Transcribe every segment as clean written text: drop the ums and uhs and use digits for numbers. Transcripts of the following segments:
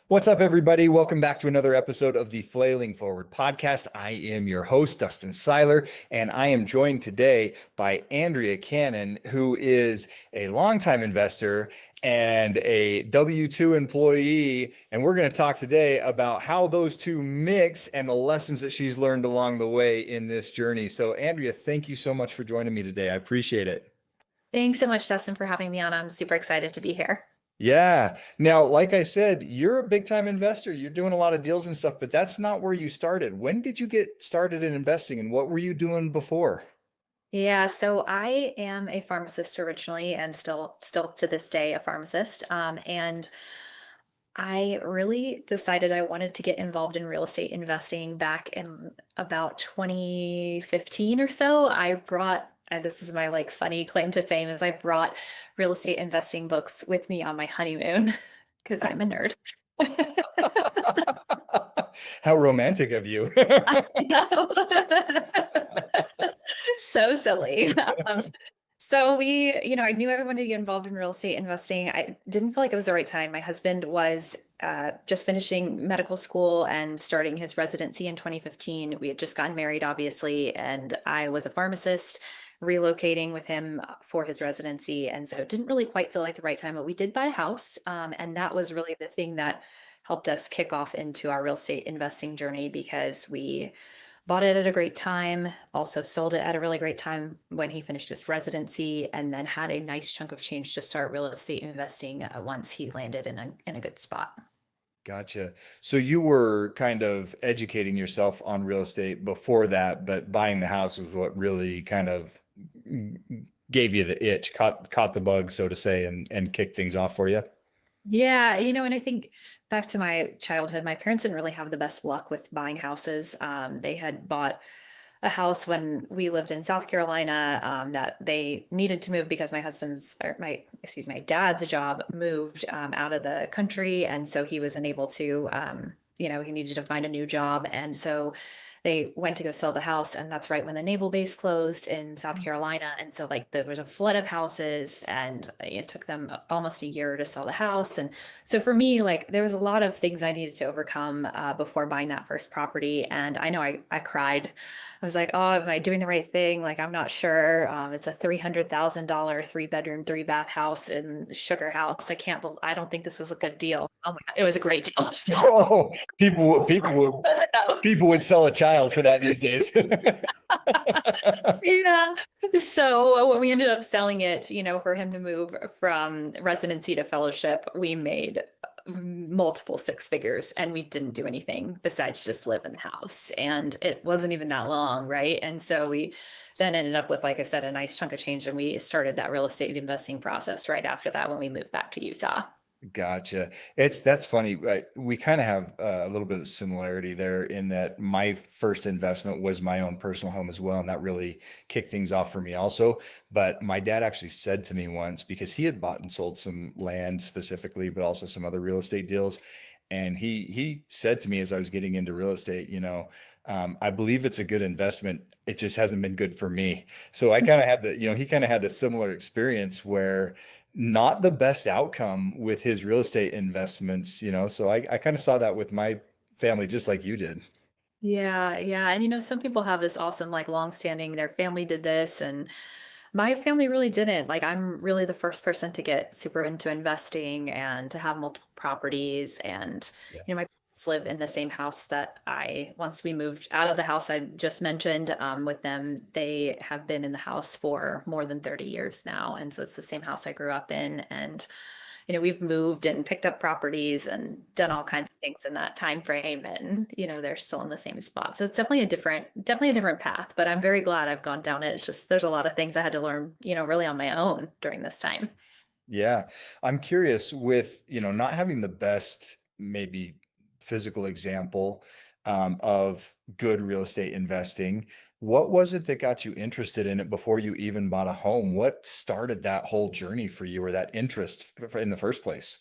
What's up, everybody? Welcome back to another episode of the Flailing Forward podcast. I am your host, Dustin Seiler, and I am joined today by Andrea Cannon, who is a longtime investor and a W-2 employee. And we're going to talk today about how those two mix and the lessons that she's learned along the way in this journey. So, Andrea, thank you so much for joining me today. I appreciate it. Thanks so much, Dustin, for having me on. I'm super excited to be here. Yeah. Now, like I said, you're a big time investor. You're doing a lot of deals and stuff, but that's not where you started. When did you get started in investing and what were you doing before? Yeah, so I am a pharmacist originally and still to this day a pharmacist. And I really decided I wanted to get involved in real estate investing back in about 2015 or so. I brought, and this is my like funny claim to fame, is I brought real estate investing books with me on my honeymoon because I'm a nerd. How romantic of you. I know. So silly. So I knew I wanted to get involved in real estate investing. I didn't feel like it was the right time. My husband was just finishing medical school and starting his residency in 2015. We had just gotten married, obviously, and I was a pharmacist relocating with him for his residency. And so it didn't really quite feel like the right time, but we did buy a house. And that was really the thing that helped us kick off into our real estate investing journey because we bought it at a great time, also sold it at a really great time when he finished his residency, and then had a nice chunk of change to start real estate investing once he landed in a good spot. Gotcha. So you were kind of educating yourself on real estate before that, but buying the house was what really kind of gave you the itch, caught the bug, so to say, and kicked things off for you. Yeah, and I think back to my childhood, my parents didn't really have the best luck with buying houses. They had bought a house when we lived in South Carolina that they needed to move because my dad's job moved out of the country, and so he was unable to. He needed to find a new job, and so they went to go sell the house, and that's right when the naval base closed in South Carolina, and so like there was a flood of houses, and it took them almost a year to sell the house, and so for me, like there was a lot of things I needed to overcome before buying that first property, and I know I cried. I was like, oh, am I doing the right thing? Like, I'm not sure. It's a $300,000 three-bedroom, three-bath house in Sugar House. I don't think this is a good deal. Oh my God, it was a great deal. Oh, people would sell a child for that these days. Yeah. So when we ended up selling it, for him to move from residency to fellowship, we made multiple six figures and we didn't do anything besides just live in the house. And it wasn't even that long, right? And so we then ended up with, like I said, a nice chunk of change, and we started that real estate investing process right after that when we moved back to Utah. Gotcha. That's funny. We kind of have a little bit of similarity there in that my first investment was my own personal home as well, and that really kicked things off for me also. But my dad actually said to me once, because he had bought and sold some land specifically, but also some other real estate deals, and he said to me as I was getting into real estate, I believe it's a good investment. It just hasn't been good for me. So I kind of had he kind of had a similar experience where not the best outcome with his real estate investments, so I kind of saw that with my family, just like you did. Yeah, yeah. And some people have this awesome, like long-standing, their family did this, and my family really didn't. Like, I'm really the first person to get super into investing and to have multiple properties. And, Yeah. my parents live in the same house that once we moved out of the house I just mentioned with them, they have been in the house for more than 30 years now. And so it's the same house I grew up in. And we've moved and picked up properties and done all kinds of things in that time frame, and they're still in the same spot. So it's definitely a different path, but I'm very glad I've gone down it. It's just there's a lot of things I had to learn, really on my own during this time. Yeah. I'm curious with, not having the best maybe physical example of good real estate investing. What was it that got you interested in it before you even bought a home? What started that whole journey for you or that interest in the first place?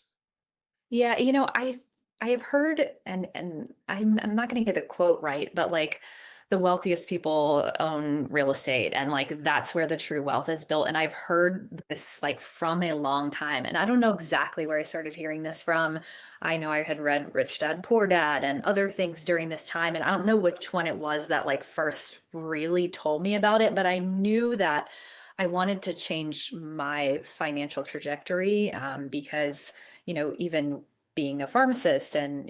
Yeah, I have heard, and I'm not going to get the quote right, but like the wealthiest people own real estate, and like that's where the true wealth is built. And I've heard this like from a long time, and I don't know exactly where I started hearing this from. I know I had read Rich Dad Poor Dad and other things during this time, and I don't know which one it was that like first really told me about it, but I knew that I wanted to change my financial trajectory, because, even being a pharmacist and,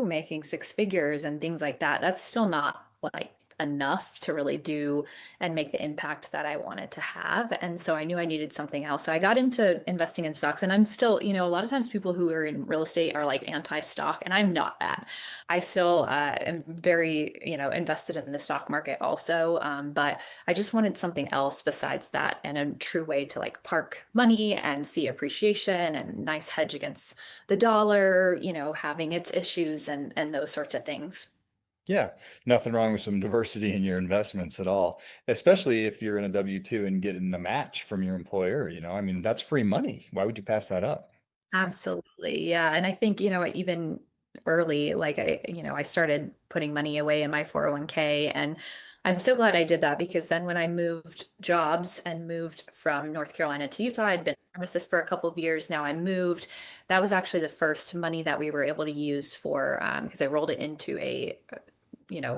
making six figures and things like that, that's still not like enough to really do and make the impact that I wanted to have. And so I knew I needed something else. So I got into investing in stocks, and I'm still, a lot of times people who are in real estate are like anti-stock, and I'm not that. I still am very, invested in the stock market also. But I just wanted something else besides that, and a true way to like park money and see appreciation and nice hedge against the dollar, having its issues and those sorts of things. Yeah, nothing wrong with some diversity in your investments at all, especially if you're in a W-2 and getting a match from your employer, I mean, that's free money. Why would you pass that up? Absolutely. Yeah. And I think, even early, like I started putting money away in my 401k, and I'm so glad I did that, because then when I moved jobs and moved from North Carolina to Utah, I'd been a pharmacist for a couple of years. Now I moved. That was actually the first money that we were able to use for, because I rolled it into a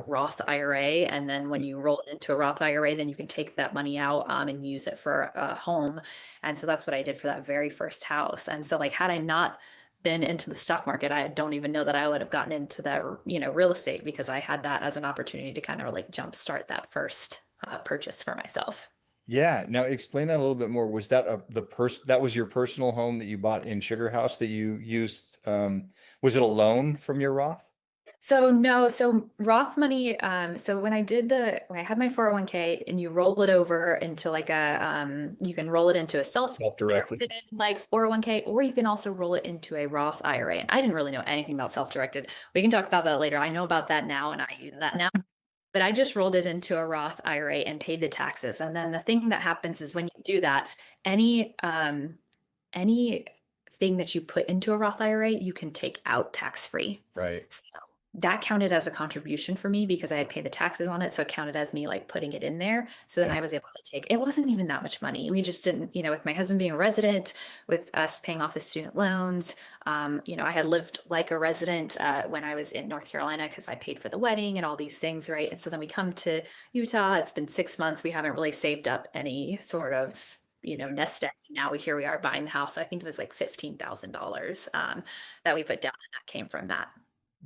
Roth IRA. And then when you roll it into a Roth IRA, then you can take that money out, and use it for a home. And so that's what I did for that very first house. And so like, had I not been into the stock market, I don't even know that I would have gotten into that, real estate, because I had that as an opportunity to kind of like jumpstart that first purchase for myself. Yeah. Now explain that a little bit more. Was that that was your personal home that you bought in Sugar House that you used? Was it a loan from your Roth? So no, so Roth money, so when I had my 401k, and you roll it over into like you can roll it into a Self-directed. self-directed like 401k, or you can also roll it into a Roth IRA. And I didn't really know anything about self-directed. We can talk about that later. I know about that now, and I use that now. But I just rolled it into a Roth IRA and paid the taxes. And then the thing that happens is when you do that, any any thing that you put into a Roth IRA, you can take out tax free. Right. So that counted as a contribution for me, because I had paid the taxes on it. So it counted as me like putting it in there. So then Yeah. I was able to take, it wasn't even that much money. We just didn't, with my husband being a resident, with us paying off his student loans. I had lived like a resident when I was in North Carolina, because I paid for the wedding and all these things, right? And so then we come to Utah. It's been 6 months. We haven't really saved up any sort of nest egg. Now here we are buying the house. So I think it was like $15,000 that we put down, and that came from that.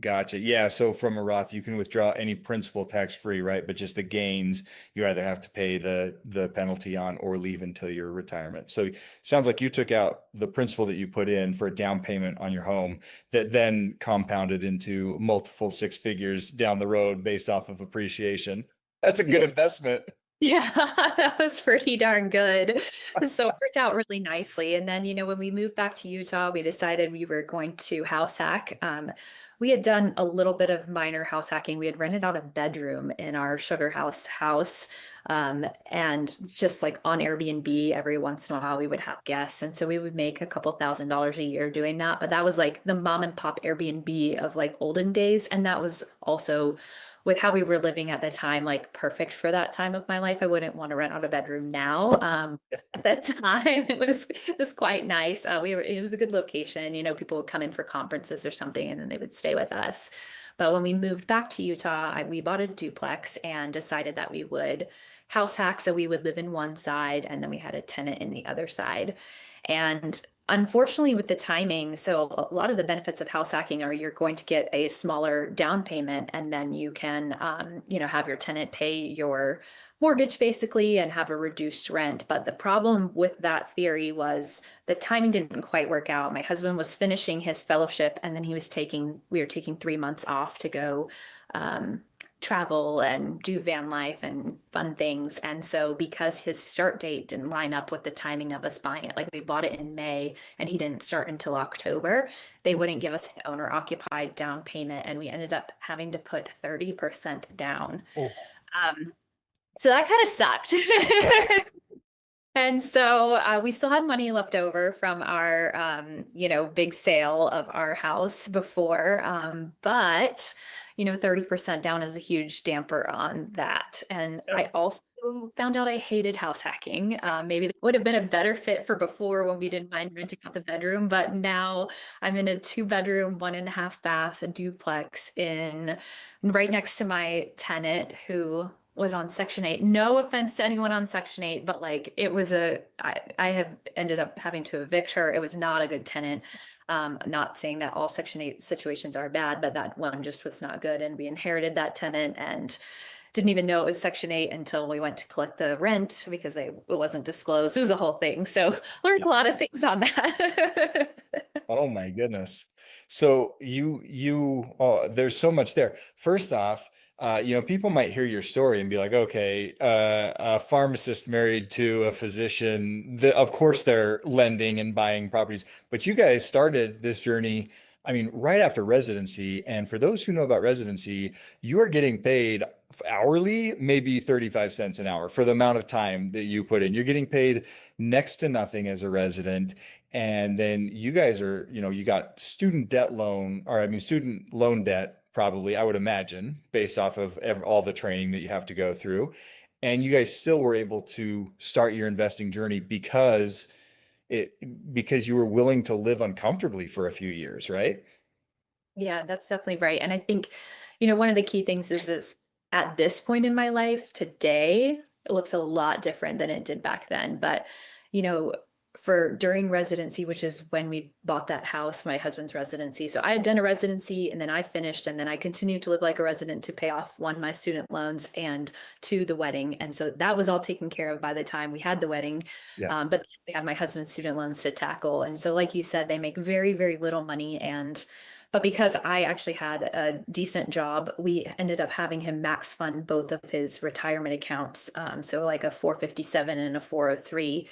Gotcha. Yeah. So from a Roth, you can withdraw any principal tax free, right? But just the gains, you either have to pay the penalty on or leave until your retirement. So sounds like you took out the principal that you put in for a down payment on your home that then compounded into multiple six figures down the road based off of appreciation. That's a good investment. Yeah, that was pretty darn good. So it worked out really nicely. And then, when we moved back to Utah, we decided we were going to house hack. We had done a little bit of minor house hacking. We had rented out a bedroom in our Sugar house. And just like on Airbnb, every once in a while we would have guests. And so we would make a couple $1,000s a year doing that. But that was like the mom and pop Airbnb of like olden days. And that was also, with how we were living at the time, like perfect for that time of my life. I wouldn't want to rent out a bedroom now. At that time, it was quite nice. It was a good location. People would come in for conferences or something, and then they would stay with us. But when we moved back to Utah, we bought a duplex and decided that we would house hack. So we would live in one side, and then we had a tenant in the other side. And unfortunately, with the timing, so a lot of the benefits of house hacking are you're going to get a smaller down payment, and then you can, have your tenant pay your mortgage basically and have a reduced rent. But the problem with that theory was the timing didn't quite work out. My husband was finishing his fellowship, and then we were taking 3 months off to go travel and do van life and fun things. And so because his start date didn't line up with the timing of us buying it, like we bought it in May and he didn't start until October, they wouldn't give us an owner occupied down payment. And we ended up having to put 30% down. Oh. So that kind of sucked. And so we still had money left over from our, big sale of our house before. But, 30% down is a huge damper on that. And Yeah. I also found out I hated house hacking. Maybe it would have been a better fit for before when we didn't mind renting out the bedroom. But now I'm in a 2 bedroom, 1.5 bath, a duplex in right next to my tenant who was on Section 8. No offense to anyone on Section 8, but like it was I have ended up having to evict her. It was not a good tenant. Not saying that all Section 8 situations are bad, but that one just was not good. And we inherited that tenant and didn't even know it was Section 8 until we went to collect the rent because it wasn't disclosed. It was a whole thing. So learned a lot of things on that. Oh my goodness. So there's so much there. First off, people might hear your story and be like, okay, a pharmacist married to a physician, of course they're lending and buying properties, but you guys started this journey, I mean, right after residency. And for those who know about residency, you are getting paid hourly, maybe 35 cents an hour for the amount of time that you put in. You're getting paid next to nothing as a resident. And then you guys are, you got student loan debt, probably, I would imagine, based off of all the training that you have to go through. And you guys still were able to start your investing journey because you were willing to live uncomfortably for a few years, right? Yeah, that's definitely right. And I think, one of the key things is at this point in my life today, it looks a lot different than it did back then. But, you know, for during residency, which is when we bought that house, my husband's residency. So I had done a residency and then I finished and then I continued to live like a resident to pay off one, my student loans and two, the wedding. And so that was all taken care of by the time we had the wedding. Yeah. But we had my husband's student loans to tackle. And so, like you said, they make very, very little money. But because I actually had a decent job, we ended up having him max fund both of his retirement accounts. So like a 457 and a 403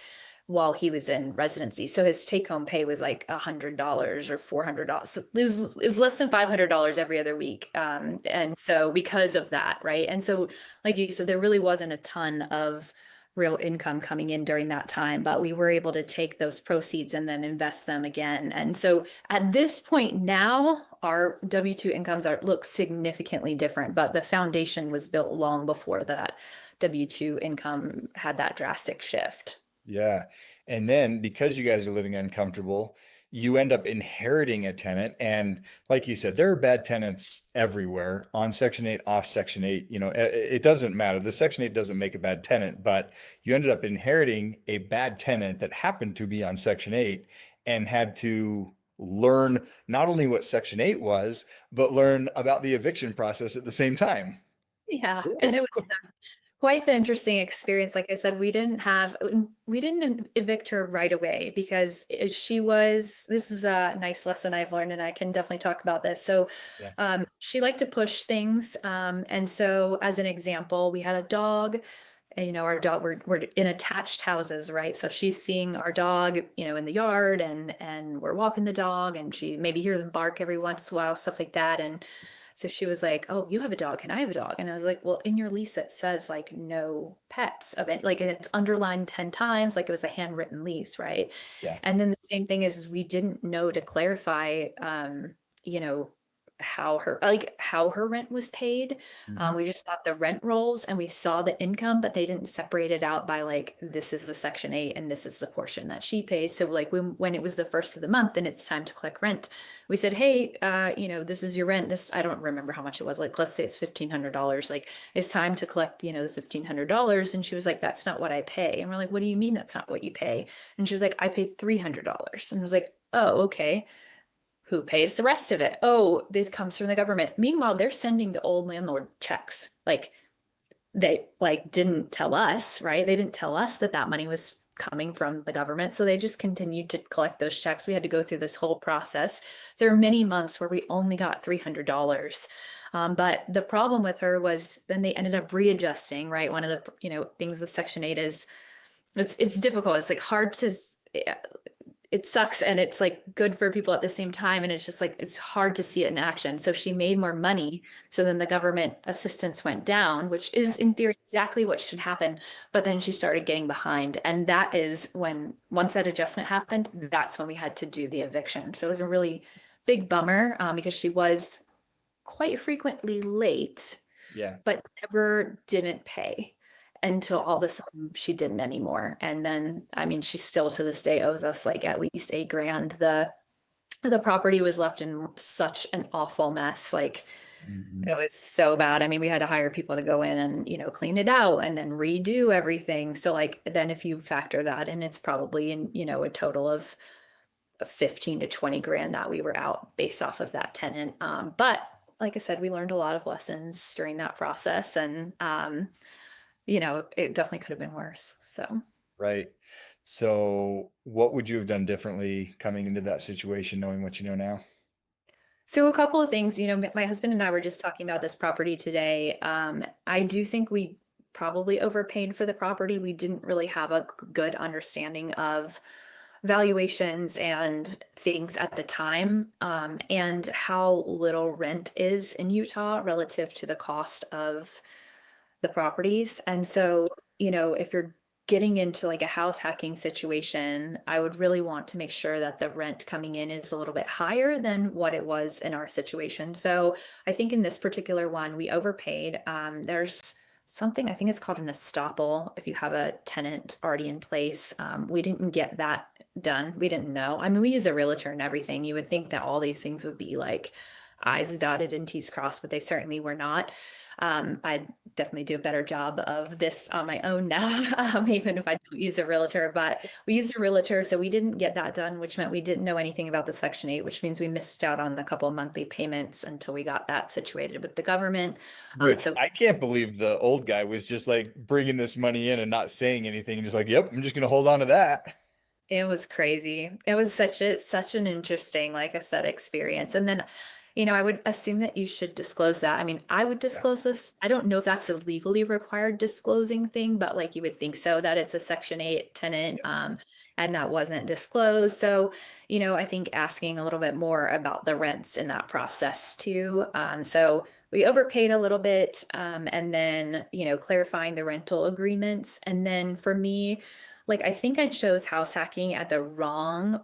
while he was in residency. So his take home pay was like $100 or $400. So it was less than $500 every other week. And so because of that, right? And so like you said, there really wasn't a ton of real income coming in during that time, but we were able to take those proceeds and then invest them again. And so at this point now, our W-2 incomes look significantly different, but the foundation was built long before that W-2 income had that drastic shift. Yeah. And then because you guys are living uncomfortable, you end up inheriting a tenant. And like you said, there are bad tenants everywhere on Section 8, off Section 8. It doesn't matter. The Section 8 doesn't make a bad tenant, but you ended up inheriting a bad tenant that happened to be on Section 8 and had to learn not only what Section 8 was, but learn about the eviction process at the same time. Yeah, and Cool. it was quite the interesting experience. Like I said, we didn't evict her right away because this is a nice lesson I've learned and I can definitely talk about this. So Yeah. she liked to push things. And so as an example, we had a dog and our dog, we're in attached houses, right? So she's seeing our dog, in the yard and we're walking the dog and she maybe hears him bark every once in a while, stuff like that. And so she was like, "Oh, you have a dog. Can I have a dog?" And I was like, "Well, in your lease it says like no pets of it. Like it's underlined 10 times, like it was a handwritten lease, right?" Yeah. And then the same thing is we didn't know to clarify you know, how her rent was paid. Mhm. We just thought the rent rolls and we saw the income, but they didn't separate it out by like this is the Section 8 and this is the portion that she pays. So like when it was the first of the month and it's time to collect rent, we said, "Hey, this is your rent. This I don't remember how much it was. Like let's say it's $1,500. Like it's time to collect, the $1,500." And she was like, "That's not what I pay." And we're like, "What do you mean that's not what you pay?" And she was like, "I paid $300." And I was like, "Oh, okay. Who pays the rest of it?" "Oh, this comes from the government." Meanwhile, they're sending the old landlord checks. Like they didn't tell us, right? They didn't tell us that money was coming from the government. So they just continued to collect those checks. We had to go through this whole process. So there were many months where we only got $300. But the problem with her was then they ended up readjusting, right? One of the, things with Section 8 is it's difficult. It's like hard to it sucks and it's like good for people at the same time. And it's just like, it's hard to see it in action. So she made more money. So then the government assistance went down, which is in theory exactly what should happen. But then she started getting behind. And that is when, once that adjustment happened, that's when we had to do the eviction. So it was a really big bummer because she was quite frequently late, Yeah. but never didn't pay until all of a sudden she didn't anymore. And then, I mean, she still to this day owes us like at least 8 grand. The property was left in such an awful mess. Like Mhm. it was so bad. I mean, we had to hire people to go in and, clean it out and then redo everything. So like then if you factor that in, it's probably in, a total of 15 to 20 grand that we were out based off of that tenant. But like I said, we learned a lot of lessons during that process and it definitely could have been worse. So, Right. So what would you have done differently coming into that situation, knowing what you know now? so a couple of things, my husband and I were just talking about this property today. I do think we probably overpaid for the property. We didn't really have a good understanding of valuations and things at the time, and how little rent is in Utah relative to the cost of the properties. And so, if you're getting into like a house hacking situation, I would really want to make sure that the rent coming in is a little bit higher than what it was in our situation. So I think in this particular one, we overpaid. There's something, I think it's called an estoppel if you have a tenant already in place. We didn't get that done. We didn't know. I mean, we use a realtor and everything. You would think that all these things would be like I's dotted and T's crossed, but they certainly were not. I definitely do a better job of this on my own now, even if I don't use a realtor. But we used a realtor, so we didn't get that done, which meant we didn't know anything about the Section 8, which means we missed out on a couple of monthly payments until we got that situated with the government. Which So I can't believe the old guy was just like bringing this money in and not saying anything, and just like, "Yep, I'm just gonna hold on to that." it was crazy. It was such an interesting, like I said, experience. And then, I would assume that you should disclose that. I mean, I would Yeah. disclose this. I don't know if that's a legally required disclosing thing, but like you would think so, that it's a Section 8 tenant, and that wasn't disclosed. So, I think asking a little bit more about the rents in that process too. So we overpaid a little bit, and then, clarifying the rental agreements. And then for me, like I think I chose house hacking at the wrong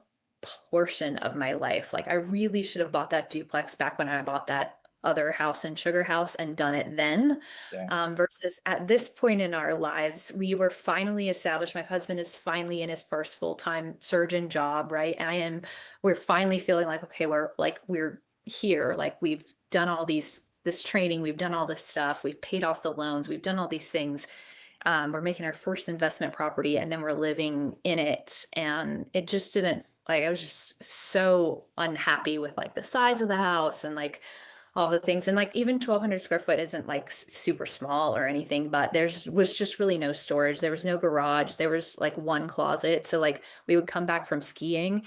portion of my life. Like I really should have bought that duplex back when I bought that other house in Sugar House and done it then. Yeah. Versus at this point in our lives, we were finally established. My husband is finally in his first full-time surgeon job, right? We're finally feeling like, okay, we're here. Like we've done all this training, we've done all this stuff, we've paid off the loans, we've done all these things. We're making our first investment property and then we're living in it. And it just didn't, like, I was just so unhappy with like the size of the house and like all the things. And like even 1,200 square foot isn't like super small or anything, but was just really no storage. There was no garage. There was like one closet. So like we would come back from skiing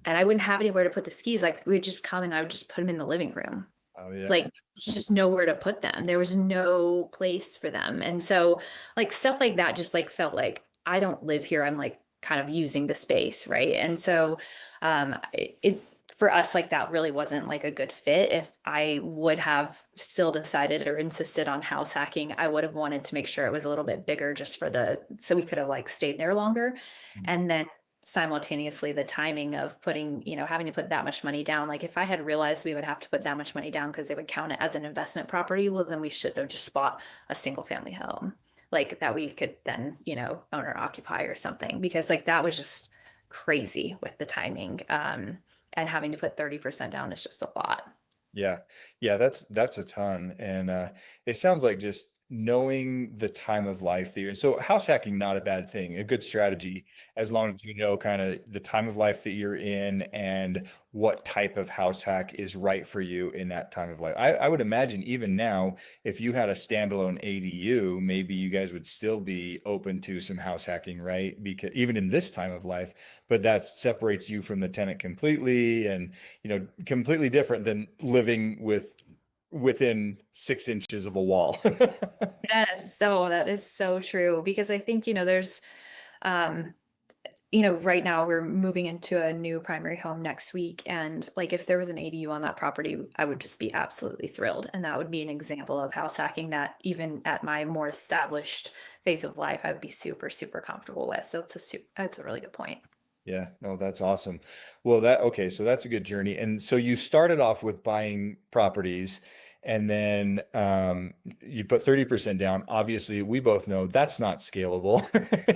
and I wouldn't have anywhere to put the skis. Like we would just come and I would just put them in the living room. Oh yeah. Like just nowhere to put them. There was no place for them. And so like stuff like that just like felt like I don't live here. I'm like kind of using the space, right? And so it for us like that really wasn't like a good fit. If I would have still decided or insisted on house hacking, I would have wanted to make sure it was a little bit bigger just for so we could have like stayed there longer. And then simultaneously the timing of putting, having to put that much money down. Like if I had realized we would have to put that much money down because they would count it as an investment property, well, then we should have just bought a single family home like that we could then, own or occupy or something, because like that was just crazy with the timing. And having to put 30% down is just a lot. Yeah. Yeah, that's a ton. And it sounds like just knowing the time of life that you're in. So house hacking, not a bad thing, a good strategy, as long as you know kind of the time of life that you're in and what type of house hack is right for you in that time of life. I would imagine even now, if you had a standalone ADU, maybe you guys would still be open to some house hacking, right? Because even in this time of life, but that separates you from the tenant completely and completely different than living within 6 inches of a wall. Yeah, so that is so true because I think, there's um right now we're moving into a new primary home next week. And like, if there was an ADU on that property, I would just be absolutely thrilled. And that would be an example of house hacking that even at my more established phase of life, I would be super, super comfortable with. So it's a really good point. Yeah, no, that's awesome. Well, okay, so that's a good journey. And so you started off with buying properties and then you put 30% down. Obviously, we both know that's not scalable.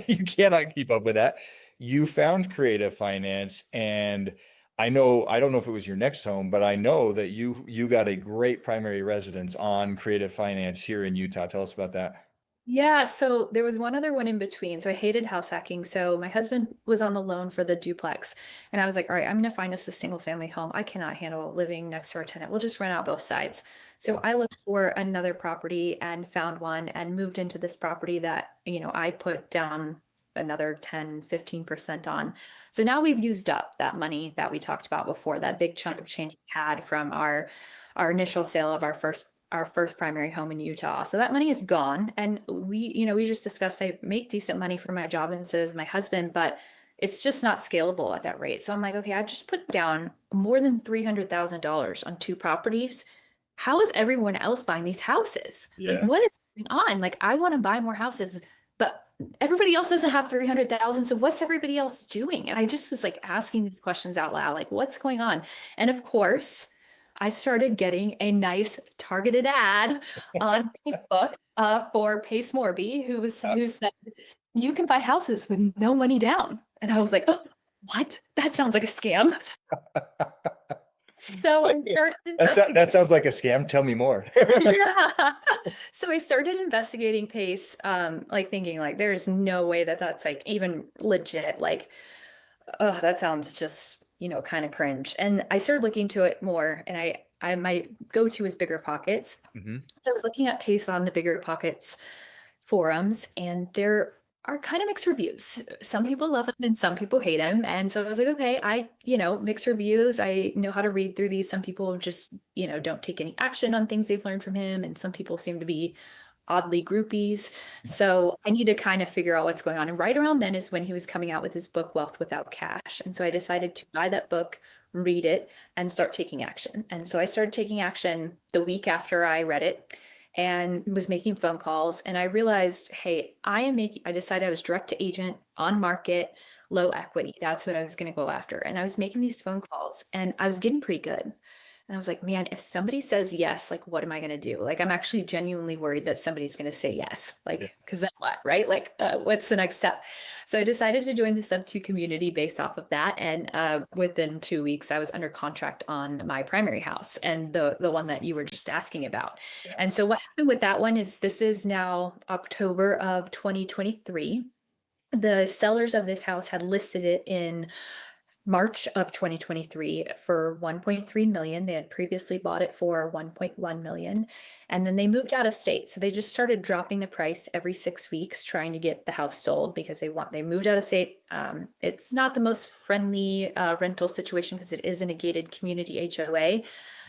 You cannot keep up with that. You found creative finance and I don't know if it was your next home, but I know that you got a great primary residence on creative finance here in Utah. Tell us about that. Yeah, so there was one other one in between. So I hated house hacking. So my husband was on the loan for the duplex. And I was like, all right, I'm going to find us a single family home. I cannot handle living next to our tenant. We'll just rent out both sides. So I looked for another property and found one and moved into this property that, I put down another 10, 15% on. So now we've used up that money that we talked about before, that big chunk of change we had from our initial sale of our first primary home in Utah. So that money is gone. And we just discussed I make decent money for my job and so does my husband, but it's just not scalable at that rate. So I'm like, okay, I just put down more than $300,000 on two properties. How is everyone else buying these houses? Like, Yeah. what is going on? Like, I want to buy more houses, but everybody else doesn't have 300,000. So what's everybody else doing? And I just was like asking these questions out loud, like, what's going on? And of course, I started getting a nice targeted ad on Facebook for Pace Morby, who said you can buy houses with no money down, and I was like, oh, what? That sounds like a scam. So I started That sounds like a scam. Tell me more. yeah. So I started investigating Pace, like thinking like there's no way that that's like even legit. Like, oh, that sounds just, kind of cringe. And I started looking into it more, and I my go-to is Bigger Pockets. Mhm. So I was looking at Pace on the Bigger Pockets forums, and there are kind of mixed reviews. Some people love him and some people hate him. And so I was like, okay, mixed reviews. I know how to read through these. Some people just, don't take any action on things they've learned from him. And some people seem to be oddly groupies. So I need to kind of figure out what's going on. And right around then is when he was coming out with his book, Wealth Without Cash. And so I decided to buy that book, read it, and start taking action. And so I started taking action the week after I read it and was making phone calls. And I realized, hey, I decided I was direct to agent on market, low equity. That's what I was going to go after. And I was making these phone calls and I was getting pretty good. And I was like, man, if somebody says yes, like, what am I going to do? Like, I'm actually genuinely worried that somebody's going to say yes. Yeah. Like, because then what, right? Like, what's the next step? So I decided to join the Sub2 community based off of that. And within 2 weeks, I was under contract on my primary house and the one that you were just asking about. Yeah. And so what happened with that one is this is now October of 2023. The sellers of this house had listed it in March of 2023 for 1.3 million. They had previously bought it for 1.1 million. And then they moved out of state. So they just started dropping the price every 6 weeks, trying to get the house sold because they moved out of state. It's not the most friendly rental situation because it is in a gated community HOA.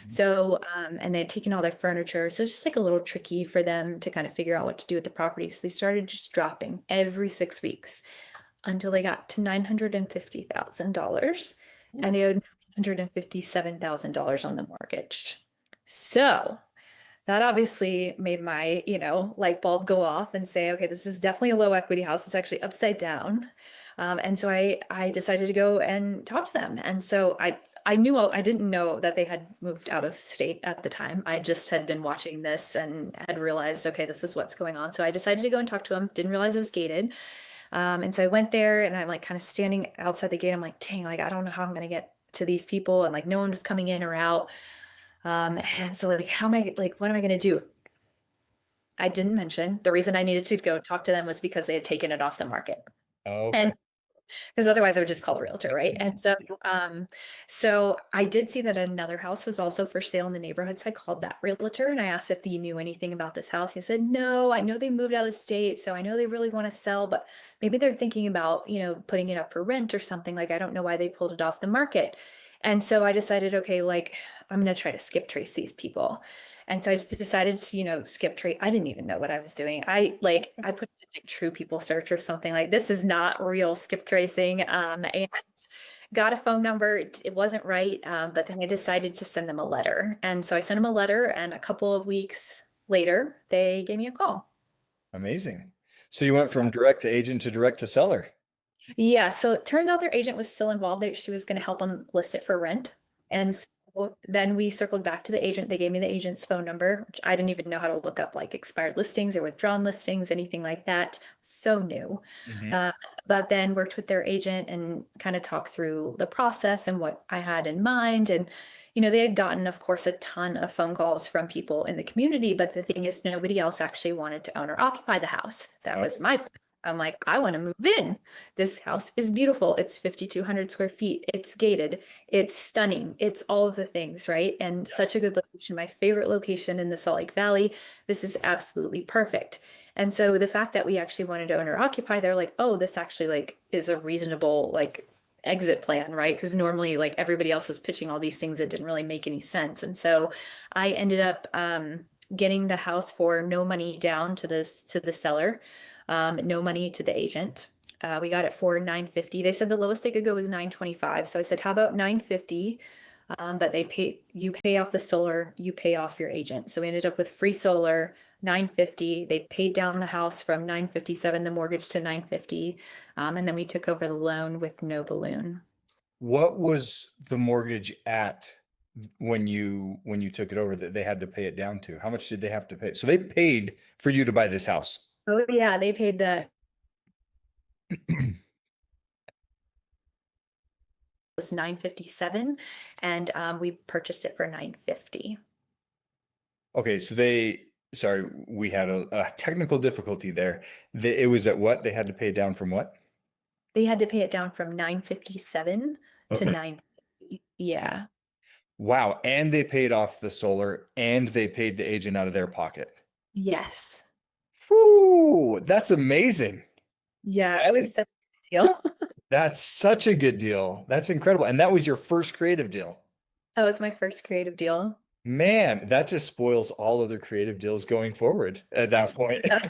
So, and they had taken all their furniture. So it's just like a little tricky for them to kind of figure out what to do with the property. So they started just dropping every 6 weeks until they got to $950,000 and they owed $157,000 on the mortgage. So that obviously made my, light bulb go off and say, okay, this is definitely a low equity house. It's actually upside down. And so I decided to go and talk to them. And so I didn't know that they had moved out of state at the time. I just had been watching this and had realized, okay, this is what's going on. So I decided to go and talk to them. Didn't realize it was gated. And so I went there and I'm like kind of standing outside the gate. I'm like, dang, like, I don't know how I'm going to get to these people. And like, no one was coming in or out. And so like, what am I going to do? I didn't mention the reason I needed to go talk to them was because they had taken it off the market. Okay. And because otherwise I would just call a realtor, right? And so, so I did see that another house was also for sale in the neighborhood. So I called that realtor and I asked if he knew anything about this house. He said, no, I know they moved out of state. So I know they really want to sell, but maybe they're thinking about, putting it up for rent or something. Like, I don't know why they pulled it off the market. And so I decided, okay, like, I'm going to try to skip trace these people. And so I just decided to, skip trade. I didn't even know what I was doing. I put in like true people search or something like this is not real skip tracing. And got a phone number. It wasn't right. But then I decided to send them a letter. And so I sent them a letter, and a couple of weeks later, they gave me a call. Amazing. So you went from direct to agent to direct to seller. Yeah, so it turns out their agent was still involved. She was going to help them list it for rent. And so then we circled back to the agent. They gave me the agent's phone number, which I didn't even know how to look up like expired listings or withdrawn listings, anything like that. So new. Mhm. Uh, but then worked with their agent and kind of talked through the process and what I had in mind. And, they had gotten, of course, a ton of phone calls from people in the community. But the thing is, nobody else actually wanted to own or occupy the house. That Oh, was my plan. I'm like, I want to move in. This house is beautiful. It's 5,200 square feet. It's gated. It's stunning. It's all of the things, right? And yeah. such a good location, my favorite location in the Salt Lake Valley. This is absolutely perfect. And so the fact that we actually wanted to own or occupy, they're like, oh, this actually like is a reasonable like exit plan, right? Because normally like everybody else was pitching all these things that didn't really make any sense. And so I ended up getting the house for no money down to the seller, no money to the agent. We got it for 950. They said the lowest they could go was 925. So I said, how about 950? But you pay off the solar, you pay off your agent. So we ended up with free solar, 950. They paid down the house from 957, the mortgage to 950. And then we took over the loan with no balloon. What was the mortgage at when you took it over that they had to pay it down to? How much did they have to pay? So they paid for you to buy this house. Oh yeah, they paid the was 957, and we purchased it for 950. Okay, so sorry, we had a technical difficulty there. It was at what? They had to pay down from what? They had to pay it down from 957 to Okay. 950. Yeah. Wow, and they paid off the solar and they paid the agent out of their pocket. Yes. Whoo, that's amazing. Yeah, it was such a deal. That's such a good deal. That's incredible. And that was your first creative deal. That was my first creative deal. Man, that just spoils all other creative deals going forward at that point. Yeah.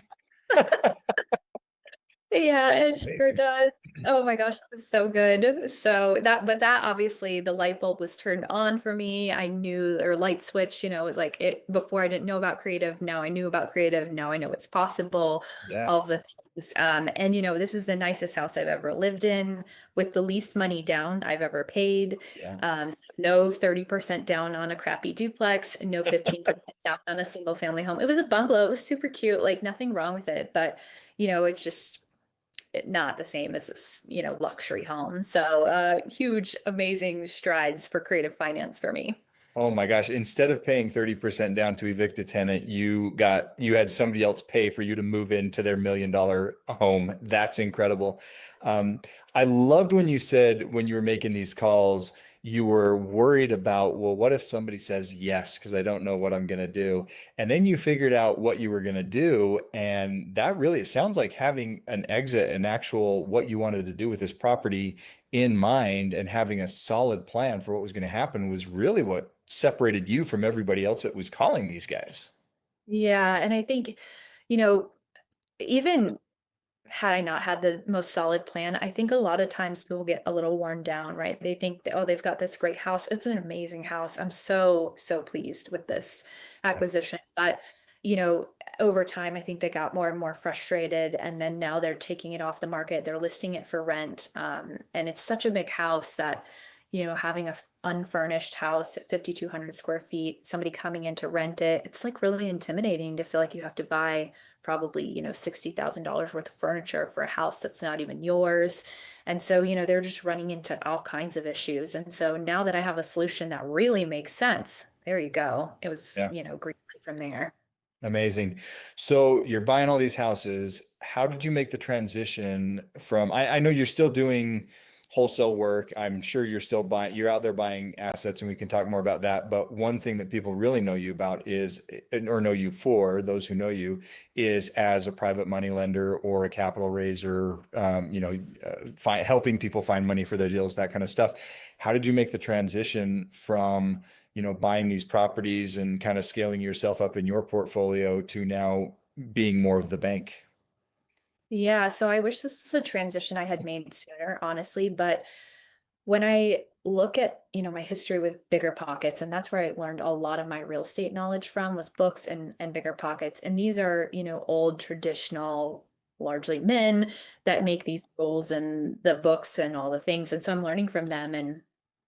Yeah, it sure does. Oh my gosh, it's so good. But that obviously the light bulb was turned on for me. I knew, or light switch, it was like it before I didn't know about creative. Now I knew about creative. Now I know it's possible, Yeah, all of the things. And this is the nicest house I've ever lived in with the least money down I've ever paid. yeah. So no 30% down on a crappy duplex, no 15% down on a single family home. It was a bungalow. It was super cute, like nothing wrong with it, but it's just not the same as this, luxury home. So, huge, amazing strides for creative finance for me. Oh my gosh. Instead of paying 30% down to evict a tenant, you had somebody else pay for you to move into their $1 million home. That's incredible. Um, I loved when you said when you were making these calls, you were worried about, well, what if somebody says yes? Because I don't know what I'm going to do. And then you figured out what you were going to do. And that really, it sounds like having an exit, an actual what you wanted to do with this property in mind and having a solid plan for what was going to happen was really what separated you from everybody else that was calling these guys. Yeah, and I think, you know, even had I not had the most solid plan, I think a lot of times people get a little worn down, right? They think that, oh, they've got this great house. It's an amazing house. I'm so, so pleased with this acquisition. But, you know, over time, I think they got more and more frustrated. And then now they're taking it off the market. They're listing it for rent. And it's such a big house that, having a unfurnished house at 5,200 square feet, somebody coming in to rent it, it's like really intimidating to feel like you have to buy probably, $60,000 worth of furniture for a house that's not even yours. And so, they're just running into all kinds of issues. And so now that I have a solution that really makes sense, there you go. It was, Yeah. green light from there. Amazing. So you're buying all these houses. How did you make the transition from, I know you're still doing wholesale work. I'm sure you're still you're out there buying assets, and we can talk more about that. But one thing that people really know you about is, or know you for, those who know you, is as a private money lender or a capital raiser, helping people find money for their deals, that kind of stuff. How did you make the transition from buying these properties and kind of scaling yourself up in your portfolio to now being more of the bank. Yeah, so I wish this was a transition I had made sooner, honestly, but when I look at, my history with Bigger Pockets, and that's where I learned a lot of my real estate knowledge from was books and Bigger Pockets. And these are, old traditional, largely men that make these rules and the books and all the things. And so I'm learning from them. And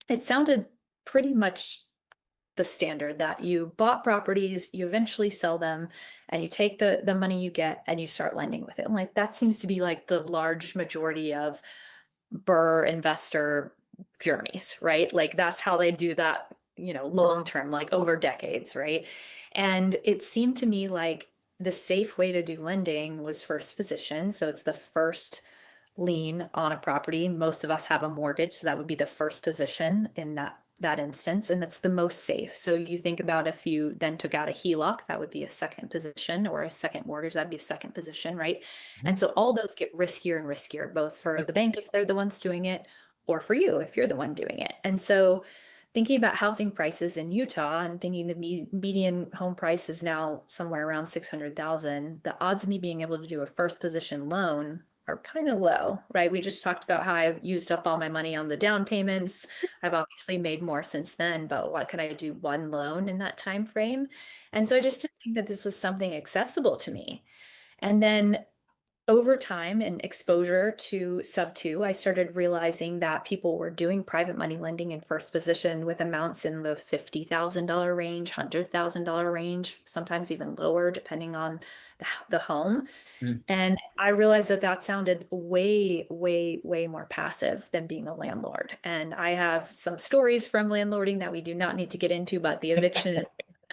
it sounded pretty much the standard that you bought properties, you eventually sell them, and you take the money you get and you start lending with it. And like that seems to be like the large majority of Burr investor journeys, right? Like that's how they do that, long term, like over decades, right? And it seemed to me like the safe way to do lending was first position. So it's the first lien on a property. Most of us have a mortgage, so that would be the first position in that instance, and that's the most safe. So you think about if you then took out a HELOC, that would be a second position, or a second mortgage, that'd be a second position, right? And so all those get riskier and riskier, both for the bank if they're the ones doing it, or for you if you're the one doing it. And so thinking about housing prices in Utah and thinking the median home price is now somewhere around 600,000, the odds of me being able to do a first position loan are kind of low, right? We just talked about how I've used up all my money on the down payments. I've obviously made more since then, but what could I do one loan in that time frame? And so I just didn't think that this was something accessible to me. And then over time and exposure to sub two, I started realizing that people were doing private money lending in first position with amounts in the $50,000 range, $100,000 range, sometimes even lower, depending on the home. Mm. And I realized that that sounded way, way, way more passive than being a landlord. And I have some stories from landlording that we do not need to get into, but the eviction,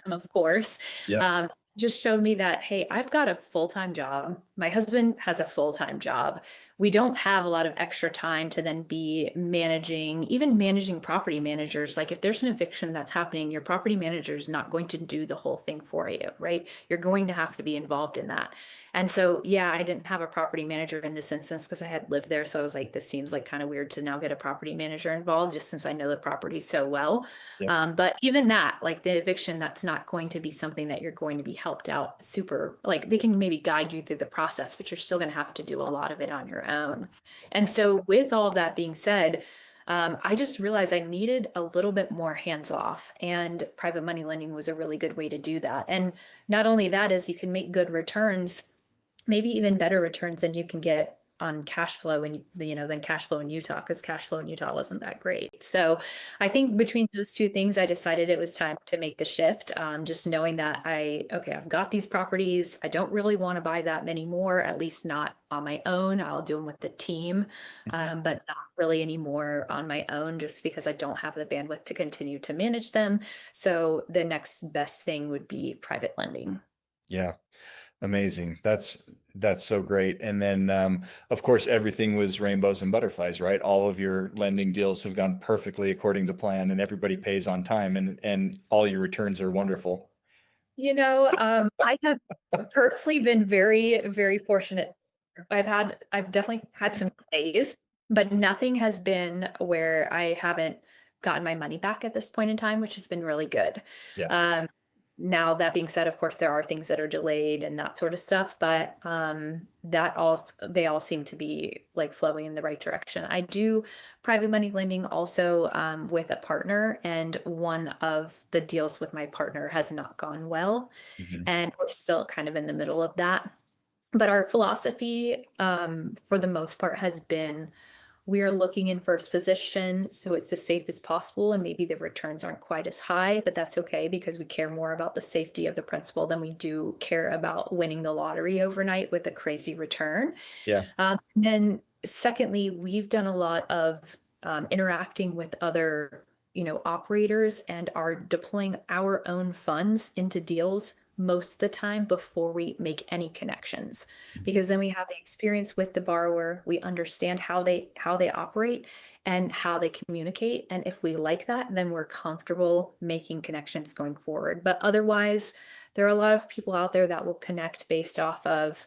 of course. Yeah. Just showed me that, hey, I've got a full-time job. My husband has a full-time job. We don't have a lot of extra time to then be even managing property managers. Like if there's an eviction that's happening, your property manager is not going to do the whole thing for you, right? You're going to have to be involved in that. And so, yeah, I didn't have a property manager in this instance because I had lived there. So I was like, this seems like kind of weird to now get a property manager involved just since I know the property so well. Yeah. But even that, like the eviction, that's not going to be something that you're going to be helped out super, like they can maybe guide you through the process, but you're still going to have to do a lot of it on your own. And so with all of that being said, I just realized I needed a little bit more hands off, and private money lending was a really good way to do that. And not only that is you can make good returns, maybe even better returns than you can get on cash flow and than cash flow in Utah, because cash flow in Utah wasn't that great. So I think between those two things, I decided it was time to make the shift. Just knowing that I've got these properties. I don't really want to buy that many more, at least not on my own. I'll do them with the team, but not really anymore on my own, just because I don't have the bandwidth to continue to manage them. So the next best thing would be private lending. Yeah. Amazing. That's so great. And then, of course, everything was rainbows and butterflies, right? All of your lending deals have gone perfectly according to plan, and everybody pays on time, and all your returns are wonderful. I have personally been very, very fortunate. I've definitely had some days, but nothing has been where I haven't gotten my money back at this point in time, which has been really good. Yeah. Now that being said, of course, there are things that are delayed and that sort of stuff, but they all seem to be like flowing in the right direction. I do private money lending also with a partner, and one of the deals with my partner has not gone well, Mhm. and we're still kind of in the middle of that. But our philosophy, for the most part, has been we are looking in first position, so it's as safe as possible, and maybe the returns aren't quite as high, but that's okay because we care more about the safety of the principal than we do care about winning the lottery overnight with a crazy return. Yeah. Then secondly, we've done a lot of interacting with other, operators, and are deploying our own funds into deals most of the time before we make any connections, because then we have the experience with the borrower, we understand how they operate and how they communicate, and if we like that, then we're comfortable making connections going forward. But otherwise, there are a lot of people out there that will connect based off of,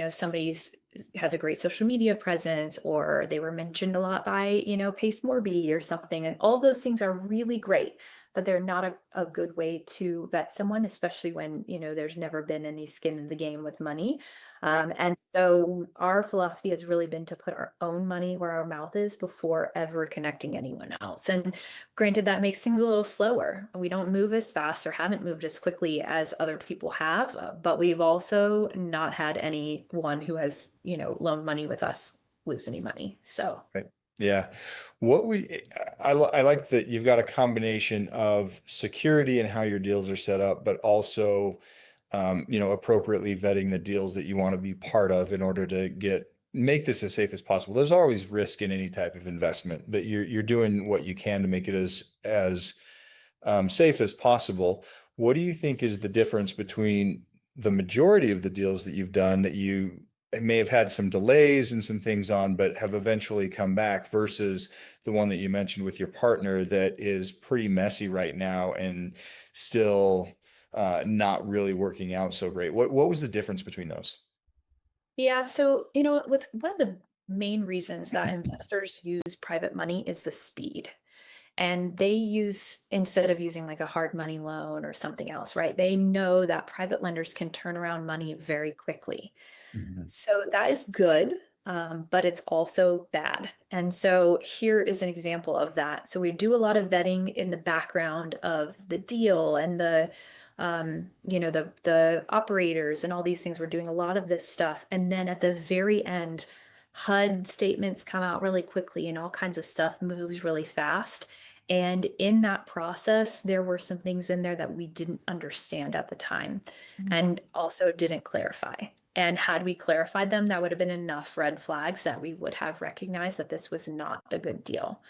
somebody's has a great social media presence, or they were mentioned a lot by, Pace Morby or something, and all those things are really great. but they're not a good way to vet someone, especially when, there's never been any skin in the game with money. And so our philosophy has really been to put our own money where our mouth is before ever connecting anyone else. And granted, that makes things a little slower. We don't move as fast or haven't moved as quickly as other people have, but we've also not had anyone who has, loaned money with us lose any money. So. Right. Yeah. I like that you've got a combination of security and how your deals are set up, but also, appropriately vetting the deals that you want to be part of in order to make this as safe as possible. There's always risk in any type of investment, but you're doing what you can to make it as safe as possible. What do you think is the difference between the majority of the deals that you've done that you may have had some delays and some things on, but have eventually come back versus the one that you mentioned with your partner that is pretty messy right now and still not really working out so great? What was the difference between those? Yeah, so, with one of the main reasons that investors use private money is the speed. And they use, instead of using like a hard money loan or something else, right? They know that private lenders can turn around money very quickly. Mhm. So that is good, but it's also bad. And so here is an example of that. So we do a lot of vetting in the background of the deal and the operators and all these things. We're doing a lot of this stuff, and then at the very end, HUD statements come out really quickly, and all kinds of stuff moves really fast. And in that process, there were some things in there that we didn't understand at the time and also didn't clarify. And had we clarified them, that would have been enough red flags that we would have recognized that this was not a good deal.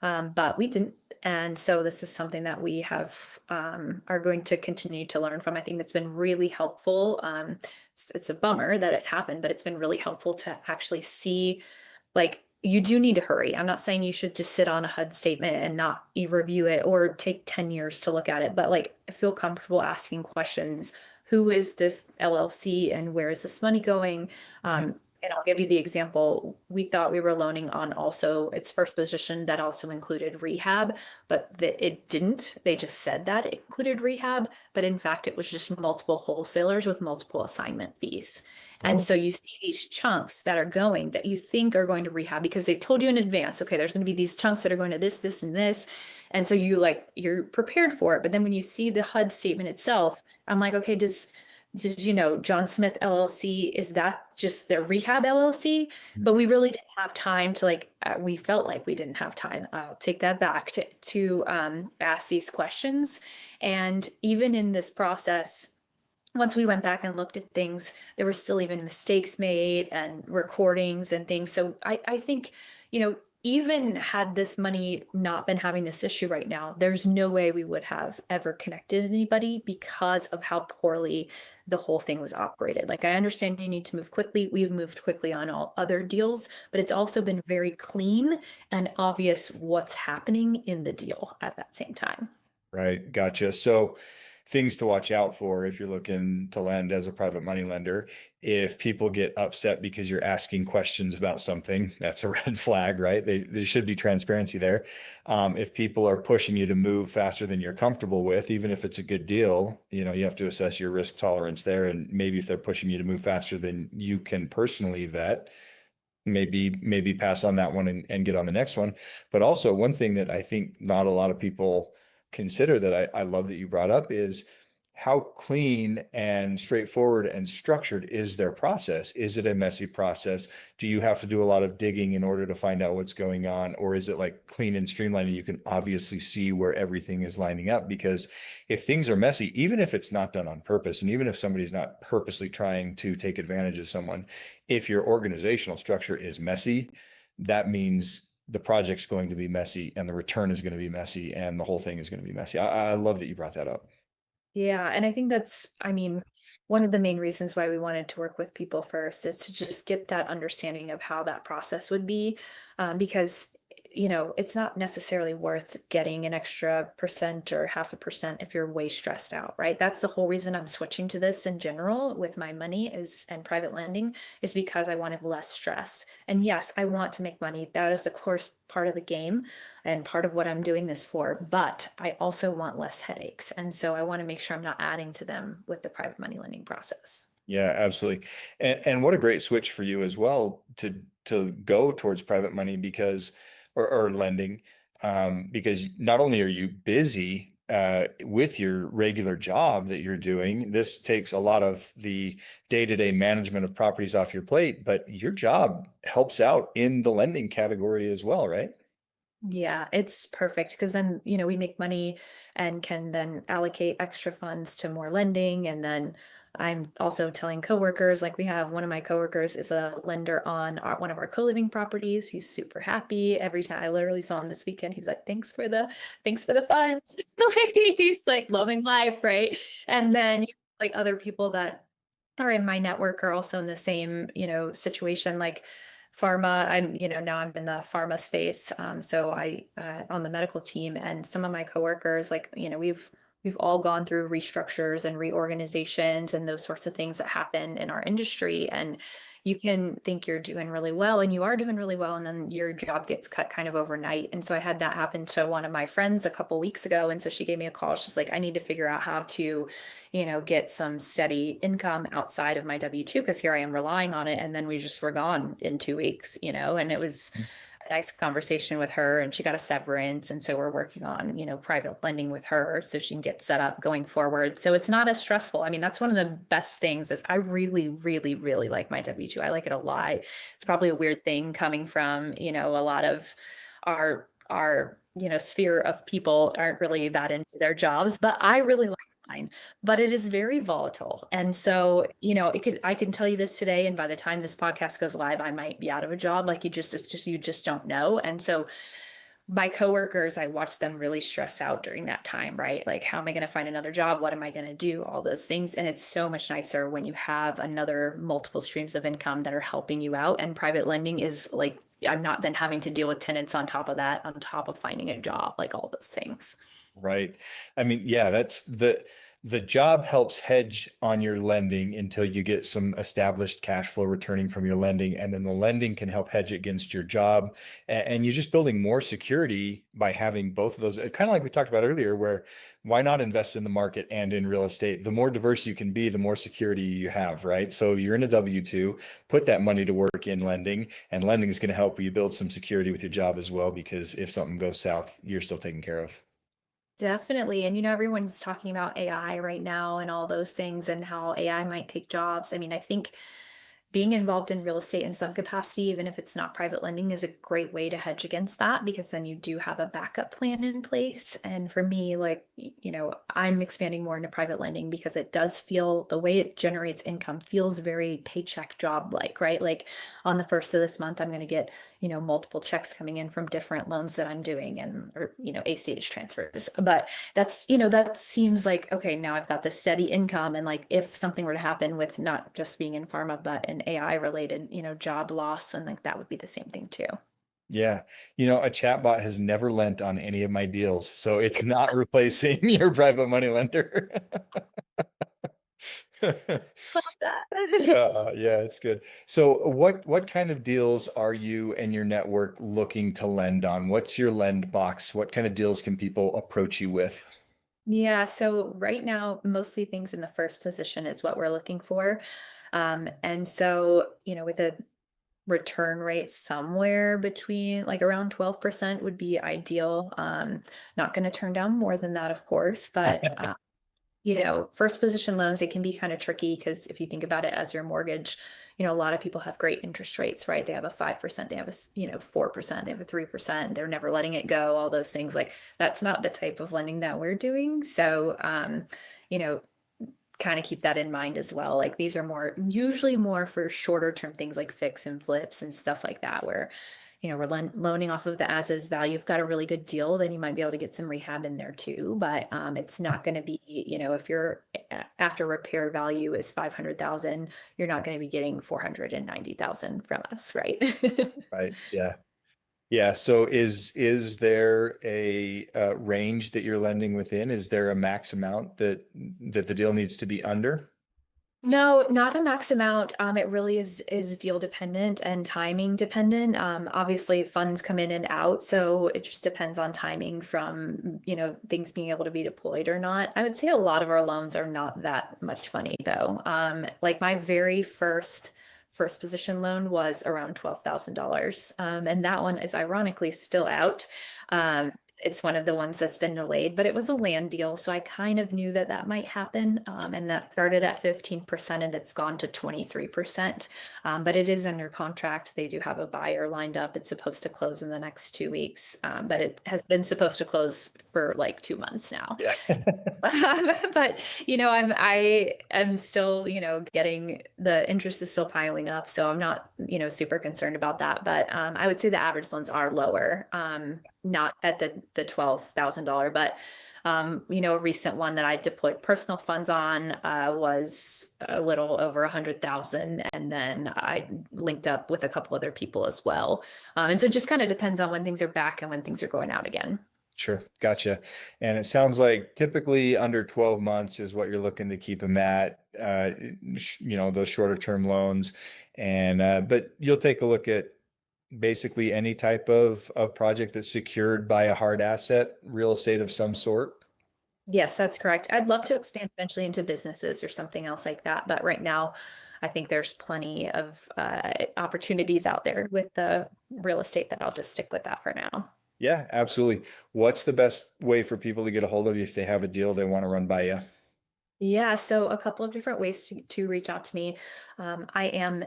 But we didn't. And so this is something that we have are going to continue to learn from. I think that's been really helpful. It's a bummer that it's happened, but it's been really helpful to actually see, like, you do need to hurry. I'm not saying you should just sit on a HUD statement and not review it or take 10 years to look at it, but like feel comfortable asking questions. Who is this LLC and where is this money going? And I'll give you the example. We thought we were loaning on also its first position that also included rehab, but it didn't. They just said that it included rehab, but in fact, it was just multiple wholesalers with multiple assignment fees. And Oh, so you see these chunks that are going that you think are going to rehab because they told you in advance, okay, there's going to be these chunks that are going to this, and this. And so you're prepared for it. But then when you see the HUD statement itself, I'm like, okay, does John Smith LLC, is that just their rehab LLC? But we really didn't have time to we felt like we didn't have time. I'll take that back to ask these questions. And even in this process, once we went back and looked at things, there were still even mistakes made and recordings and things. So I think, even had this money not been having this issue right now, there's no way we would have ever connected anybody because of how poorly the whole thing was operated. Like, I understand you need to move quickly. We've moved quickly on all other deals, but it's also been very clean and obvious what's happening in the deal at that same time. right. Gotcha. So things to watch out for if you're looking to lend as a private money lender. If people get upset because you're asking questions about something, that's a red flag, right? There should be transparency there. If people are pushing you to move faster than you're comfortable with, even if it's a good deal, you have to assess your risk tolerance there. And maybe if they're pushing you to move faster than you can personally vet, maybe pass on that one and get on the next one. But also one thing that I think not a lot of people consider that I love that you brought up is how clean and straightforward and structured is their process? Is it a messy process? Do you have to do a lot of digging in order to find out what's going on? Or is it like clean and streamlined and you can obviously see where everything is lining up? Because if things are messy, even if it's not done on purpose, and even if somebody's not purposely trying to take advantage of someone, if your organizational structure is messy, that means the project's going to be messy and the return is going to be messy and the whole thing is going to be messy. I love that you brought that up. Yeah, and I think I mean, one of the main reasons why we wanted to work with people first is to just get that understanding of how that process would be, because it's not necessarily worth getting an extra percent or 0.5% if you're way stressed out, right? That's the whole reason I'm switching to this in general with my money is and private lending is because I wanted less stress. And yes, I want to make money. That is the course part of the game and part of what I'm doing this for. But I also want less headaches. And so I want to make sure I'm not adding to them with the private money lending process. Yeah, absolutely. And what a great switch for you as well to go towards private money because or lending because not only are you busy with your regular job that you're doing, this takes a lot of the day-to-day management of properties off your plate, but your job helps out in the lending category as well, right? Yeah, it's perfect because then, we make money and can then allocate extra funds to more lending. And then I'm also telling coworkers, like we have one of my coworkers is a lender on one of our co-living properties. He's super happy every time. I literally saw him this weekend. He's like, thanks for the funds. He's like loving life, right? And then like other people that are in my network are also in the same, situation like pharma. Now I'm in the pharma space. So I on the medical team and some of my coworkers, like, we've all gone through restructures and reorganizations and those sorts of things that happen in our industry. And you can think you're doing really well and you are doing really well, and then your job gets cut kind of overnight. And so I had that happen to one of my friends a couple weeks ago. And so she gave me a call. She's like, I need to figure out how to get some steady income outside of my W-2 because here I am relying on it. And then we just were gone in 2 weeks, and it was a nice conversation with her and she got a severance. And so we're working on, private lending with her so she can get set up going forward. So it's not as stressful. I mean, that's one of the best things is I really, really, really like my W-2. I like it a lot. It's probably a weird thing coming from, a lot of our sphere of people aren't really that into their jobs, but I really like mine. But it is very volatile. And so, I can tell you this today, and by the time this podcast goes live, I might be out of a job. Like you just don't know. And so my coworkers, I watch them really stress out during that time, right? Like, how am I going to find another job? What am I going to do? All those things. And it's so much nicer when you have another multiple streams of income that are helping you out. And private lending is like, I'm not then having to deal with tenants on top of that, on top of finding a job, like all those things. Right. I mean, yeah, that's the job helps hedge on your lending until you get some established cash flow returning from your lending. And then the lending can help hedge against your job. And you're just building more security by having both of those, kind of like we talked about earlier, where why not invest in the market and in real estate? The more diverse you can be, the more security you have, right? So you're in a W-2, put that money to work in lending, and lending is going to help you build some security with your job as well, because if something goes south, you're still taken care of. Definitely. And everyone's talking about AI right now and all those things and how AI might take jobs. I mean, I think being involved in real estate in some capacity, even if it's not private lending, is a great way to hedge against that because then you do have a backup plan in place. And for me, like, I'm expanding more into private lending because it does feel the way it generates income feels very paycheck job like, right? Like on the first of this month, I'm going to get, multiple checks coming in from different loans that I'm doing or, ACH transfers. But that seems like, okay, now I've got this steady income. And like, if something were to happen with not just being in pharma, but in AI related, job loss, and like that would be the same thing too. Yeah. A chatbot has never lent on any of my deals, so it's not replacing your private money lender. Love that. Yeah, it's good. So what kind of deals are you and your network looking to lend on? What's your lend box? What kind of deals can people approach you with? Yeah, so right now, mostly things in the first position is what we're looking for. And so, with a return rate somewhere between like around 12% would be ideal. Not going to turn down more than that, of course, but first position loans, it can be kind of tricky because if you think about it as your mortgage, a lot of people have great interest rates, right? They have a 5%, they have a, 4%, they have a 3%, they're never letting it go, all those things. Like that's not the type of lending that we're doing. So, you know, kind of keep that in mind as well. Like these are usually more for shorter term things like fix and flips and stuff like that, where we're loaning off of the as is value. You've got a really good deal, then you might be able to get some rehab in there too. But it's not going to be, if your after repair value is 500,000, you're not going to be getting 490,000 from us, right? Right. Yeah. Yeah. So is there a range that you're lending within? Is there a max amount that the deal needs to be under? No, not a max amount. It really is deal dependent and timing dependent. Obviously funds come in and out, so it just depends on timing from, things being able to be deployed or not. I would say a lot of our loans are not that much money though. Like my very first position loan was around $12,000. And that one is ironically still out. It's one of the ones that's been delayed, but it was a land deal. So I kind of knew that that might happen. And that started at 15% and it's gone to 23%. But it is under contract. They do have a buyer lined up. It's supposed to close in the next 2 weeks. But it has been supposed to close for like 2 months now. Yeah. But I am still, getting the interest is still piling up. So I'm not, super concerned about that. But I would say the average loans are lower. Not at the $12,000, but a recent one that I deployed personal funds on was a little over 100,000, and then I linked up with a couple other people as well. And so it just kind of depends on when things are back and when things are going out again. Sure. Gotcha. And it sounds like typically under 12 months is what you're looking to keep them at, those shorter term loans. And, but you'll take a look at basically any type of project that's secured by a hard asset, real estate of some sort. Yes, that's correct. I'd love to expand eventually into businesses or something else like that, but right now I think there's plenty of opportunities out there with the real estate that I'll just stick with that for now. Yeah, absolutely. What's the best way for people to get a hold of you if they have a deal they want to run by you? Yeah, so a couple of different ways to reach out to me. I am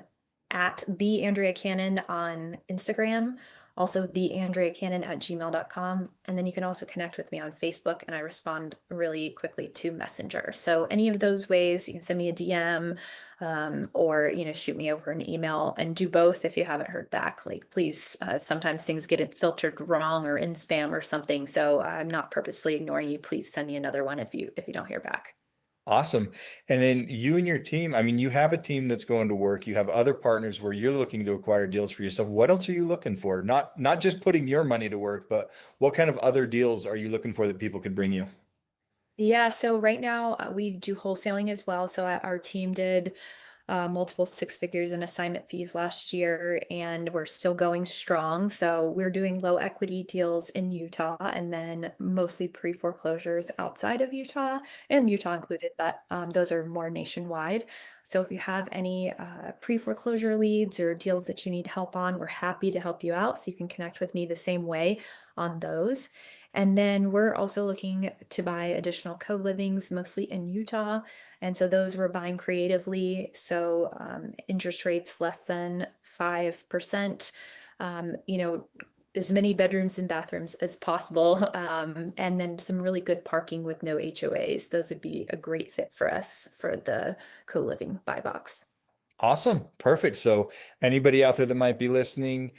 at the Andrea Cannon on Instagram, also the Andrea Cannon at gmail.com. And then you can also connect with me on Facebook, and I respond really quickly to Messenger. So any of those ways, you can send me a DM, or shoot me over an email, and do both if you haven't heard back. Like, please, sometimes things get filtered wrong or in spam or something. So I'm not purposefully ignoring you. Please send me another one if you don't hear back. Awesome. And then you and your team, I mean, you have a team that's going to work. You have other partners where you're looking to acquire deals for yourself. What else are you looking for? Not just putting your money to work, but what kind of other deals are you looking for that people could bring you? Yeah, so right now we do wholesaling as well. So our team did multiple six figures in assignment fees last year, and we're still going strong. So we're doing low equity deals in Utah, and then mostly pre-foreclosures outside of Utah, and Utah included, but those are more nationwide. So if you have any pre-foreclosure leads or deals that you need help on, we're happy to help you out. So you can connect with me the same way on those. And then we're also looking to buy additional co-livings, mostly in Utah. And so those we're buying creatively. So interest rates less than 5%, as many bedrooms and bathrooms as possible. And then some really good parking with no HOAs. Those would be a great fit for us for the co-living buy box. Awesome. Perfect. So anybody out there that might be listening,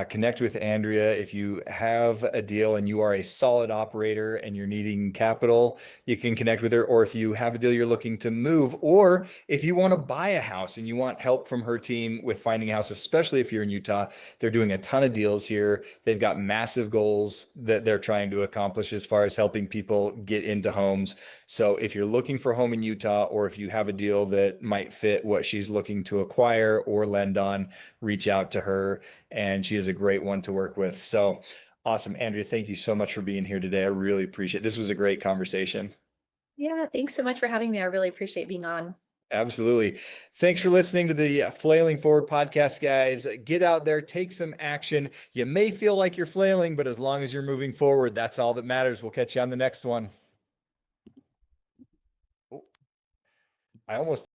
connect with Andrea. If you have a deal and you are a solid operator and you're needing capital, you can connect with her. Or if you have a deal you're looking to move, or if you want to buy a house and you want help from her team with finding a house, especially if you're in Utah, they're doing a ton of deals here. They've got massive goals that they're trying to accomplish as far as helping people get into homes. So if you're looking for a home in Utah, or if you have a deal that might fit what she's looking to acquire or lend on, reach out to her. And she is a great one to work with. So awesome. Andrea, thank you so much for being here today. I really appreciate it. This was a great conversation. Yeah, thanks so much for having me. I really appreciate being on. Absolutely. Thanks for listening to the Flailing Forward podcast, guys. Get out there, take some action. You may feel like you're flailing, but as long as you're moving forward, that's all that matters. We'll catch you on the next one. Oh, I almost